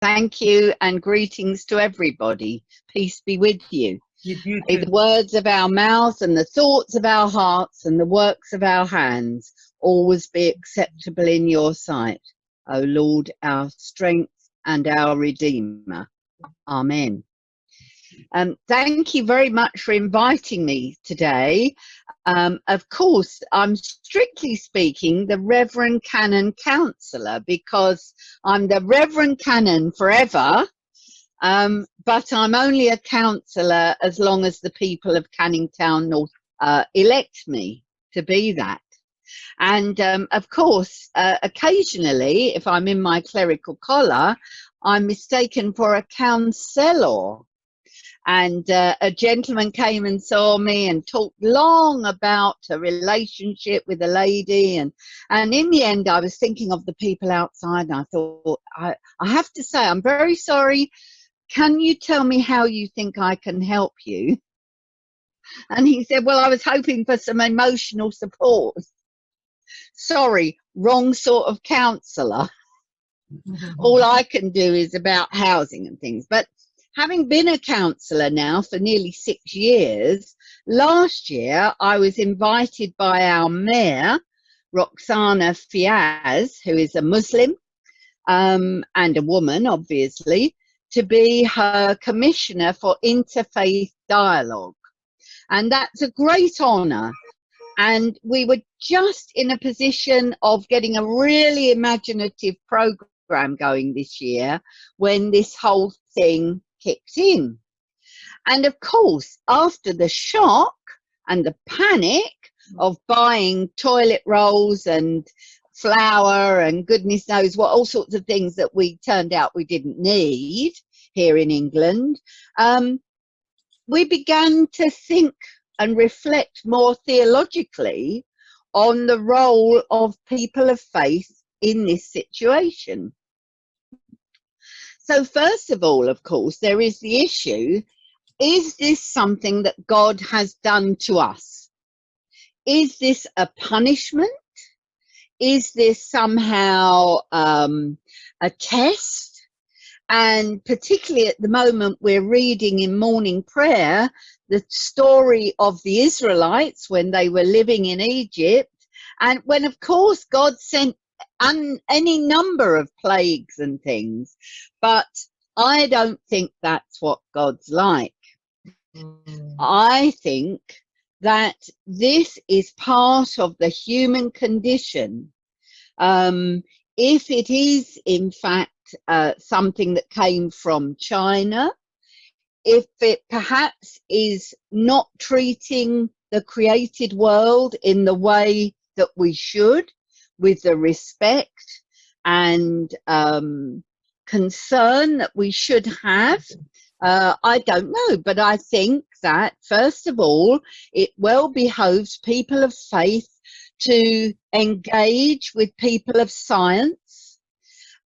Thank you, and greetings to everybody. Peace be with you. May the words of our mouths and the thoughts of our hearts and the works of our hands always be acceptable in your sight, O Lord, our strength and our Redeemer. Amen. Thank you very much for inviting me today. Of course, I'm strictly speaking the Reverend Canon Councillor, because I'm the Reverend Canon forever, but I'm only a councillor as long as the people of Canning Town North elect me to be that. And of course, occasionally, if I'm in my clerical collar, I'm mistaken for a counsellor. And a gentleman came and saw me and talked long about a relationship with a lady, and in the end I was thinking of the people outside, and I thought, I have to say, I'm very sorry, can you tell me how you think I can help you? And he said, well, I was hoping for some emotional support. Sorry, wrong sort of counsellor. All I can do is about housing and things. But having been a counsellor now for nearly 6 years, last year I was invited by our mayor, Roxana Fiaz, who is a Muslim and a woman, obviously, to be her commissioner for Interfaith Dialogue. And that's a great honour. And we were just in a position of getting a really imaginative programme going this year when this whole thing kicked in. And of course, after the shock and the panic of buying toilet rolls and flour and goodness knows what, all sorts of things that we turned out we didn't need here in England, we began to think and reflect more theologically on the role of people of faith in this situation. So first of all, of course, there is the issue, is this something that God has done to us? Is this a punishment? Is this somehow a test? And particularly at the moment, we're reading in morning prayer the story of the Israelites when they were living in Egypt, and when, of course, God sent any number of plagues and things, but I don't think that's what God's like. I think that this is part of the human condition. If it is in fact something that came from China, if it perhaps is not treating the created world in the way that we should, with the respect and concern that we should have, I don't know, but I think that first of all it well behoves people of faith to engage with people of science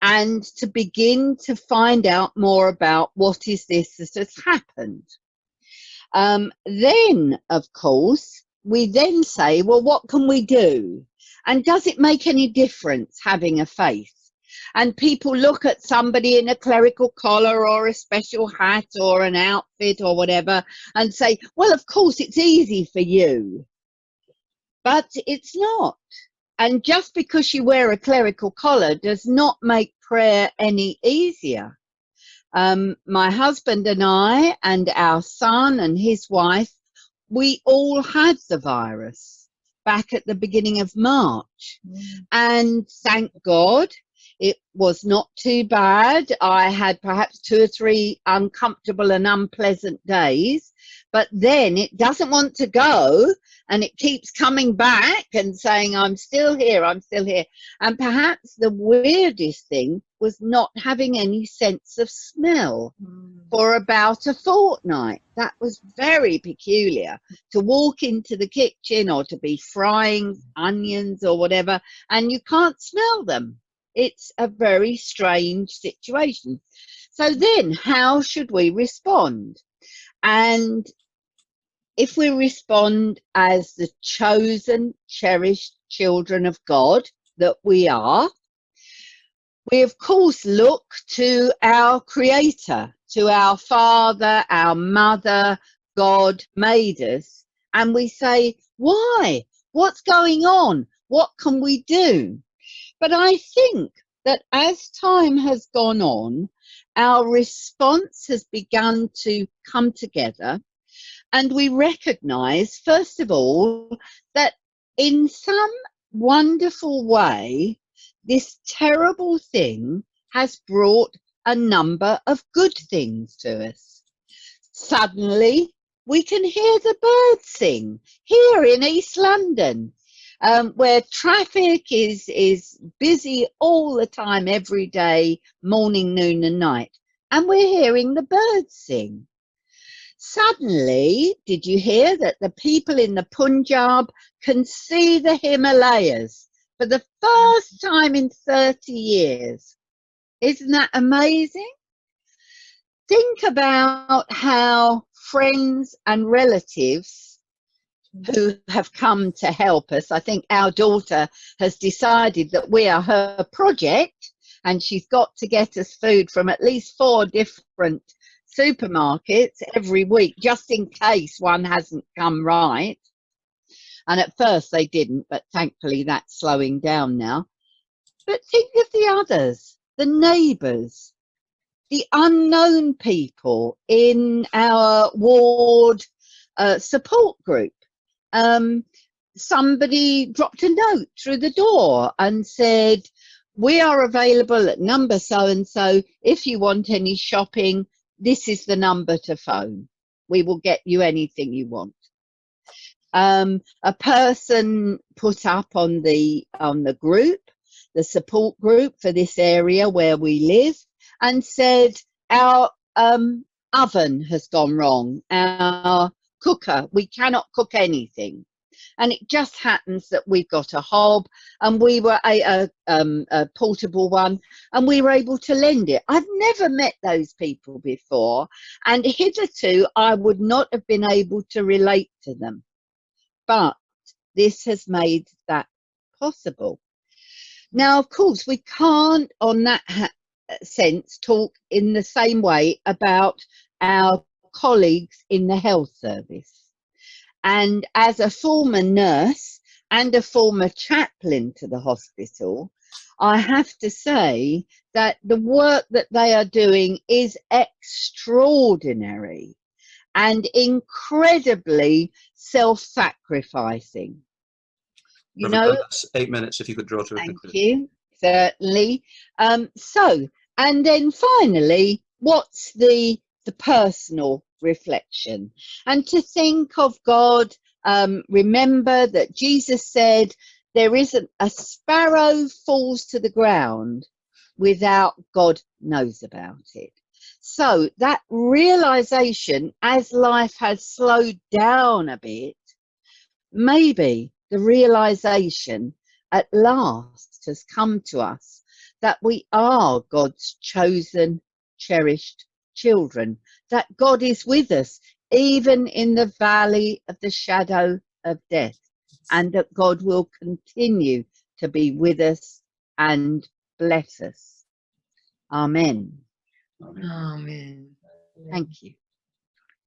and to begin to find out more about what is this that has happened. Then, of course, we then say, well, what can we do? And does it make any difference having a faith? And people look at somebody in a clerical collar or a special hat or an outfit or whatever and say, well, of course, it's easy for you. But it's not. And just because you wear a clerical collar does not make prayer any easier. My husband and I and our son and his wife, we all had the virus back at the beginning of March. And thank God, it was not too bad. I had perhaps 2 or 3 uncomfortable and unpleasant days, but then it doesn't want to go, and it keeps coming back and saying, I'm still here, I'm still here. And perhaps the weirdest thing was not having any sense of smell for about a fortnight. That was very peculiar, to walk into the kitchen or to be frying onions or whatever, and you can't smell them. It's a very strange situation. So then, how should we respond? And if we respond as the chosen, cherished children of God that we are, We, of course, look to our Creator, to our Father, our Mother. God made us, and we say, why? What's going on? What can we do? But I think that as time has gone on, our response has begun to come together, and we recognise, first of all, that in some wonderful way, this terrible thing has brought a number of good things to us. Suddenly, we can hear the birds sing here in East London, where traffic is busy all the time, every day, morning, noon and night. And we're hearing the birds sing. Suddenly, did you hear that the people in the Punjab can see the Himalayas for the first time in 30 years? Isn't that amazing? Think about how friends and relatives who have come to help us. I think our daughter has decided that we are her project, and she's got to get us food from at least 4 different supermarkets every week, just in case one hasn't come right. And at first they didn't, but thankfully that's slowing down now. But think of the others, the neighbours, the unknown people in our ward support group. Somebody dropped a note through the door and said, we are available at number so-and-so. If you want any shopping, this is the number to phone. We will get you anything you want. A person put up on the group, the support group for this area where we live, and said, our oven has gone wrong, our cooker, we cannot cook anything. And it just happens that we've got a hob, and we were a portable one, and we were able to lend it. I've never met those people before, and hitherto I would not have been able to relate to them. But this has made that possible. Now, of course, we can't, on that sense, talk in the same way about our colleagues in the health service. And as a former nurse and a former chaplain to the hospital, I have to say that the work that they are doing is extraordinary and incredibly self-sacrificing. You know, that's 8 minutes if you could draw to a conclusion. Thank you, certainly. So, and then finally, what's the personal reflection? And to think of God, remember that Jesus said, there isn't a sparrow falls to the ground without God knows about it. So that realization, as life has slowed down a bit, maybe the realization at last has come to us that we are God's chosen, cherished children, that God is with us even in the valley of the shadow of death, and that God will continue to be with us and bless us. Amen. Amen. Thank you.